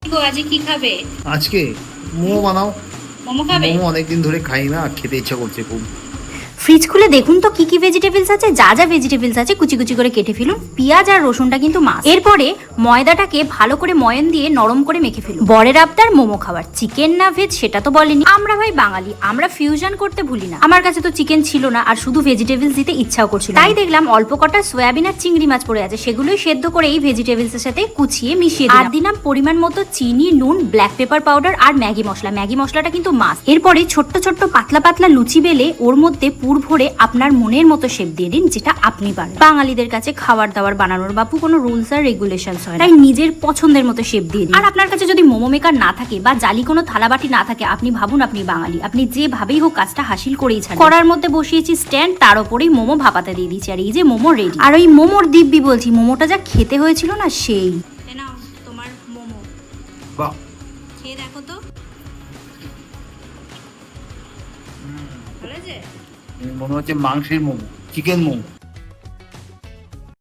আজকে কি খাবে? আজকে মোমো বানাও। মোমো খাবে? মোমো অনেকদিন ধরে খাই না, খেতে ইচ্ছা করছে খুব। ফ্রিজ খুলে দেখুন তো কি কি ভেজিটেবলস আছে। যা যা ভেজিটেবলস আছে কুচি কুচি করে কেটে ফেলুন। পেঁয়াজ আর রসুনটা কিন্তু মাস্ট। এরপরে ময়দাটাকে ভালো করে ময়ন দিয়ে নরম করে মেখে ফেলুন। বরের আবদার মোমো খাবার, চিকেন না ভেজ সেটা তো বলেনি। আমরা ভাই বাঙালি, আমরা ফিউশন করতে ভুলি না। আমার কাছে তো চিকেন ছিল না আর শুধু ভেজিটেবলস দিতে ইচ্ছাও করছিল, তাই দেখলাম অল্প কটা সয়াবিন আর চিংড়ি মাছ পড়ে আছে, সেগুলোই সেদ্ধ করে এই ভেজিটেবলস এর সাথে কুচিয়ে মিশিয়ে দিলাম। আর দিলাম পরিমাণ মতো চিনি, নুন, ব্ল্যাক পেপার পাউডার আর ম্যাগি মশলা। ম্যাগি মশলাটা কিন্তু মাস্ট। এরপরে ছোট্ট ছোট্ট পাতলা পাতলা লুচি বেলে ওর মধ্যে পুর ভরে আপনার মনের মতো শেপ দিয়ে দিন, যেটা আপনি পারেন। বাঙালিদের কাছে খাবার দাবার বানানোর বাপু কোনো রুলস আর রেগুলেশনস হয় না, তাই নিজের পছন্দের মতো শেপ দিয়ে দিন। আর আপনার কাছে যদি মোমো মেকার না থাকে বা জালি কোনো থালাবাটি না থাকে, আপনি ভাবুন আপনি বাঙালি, আপনি যেভাবেই হোক কাজটা হাসিল করেই ছাড়েন। করার মধ্যে বসিয়েছি স্ট্যান্ড, তার উপরেই মোমো ভাপাতে দিয়ে দিয়েছি, আর এই যে মোমো রেডি। আর ওই মোমোর দিব্যি বলছি, মোমোটা যা খেতে হয়েছিল না সেই। নাও তোমার মোমো, বাহ, খেয়ে দেখো তো ভালো আছে। মনে হচ্ছে মাংসের মোমো, চিকেন মোমো।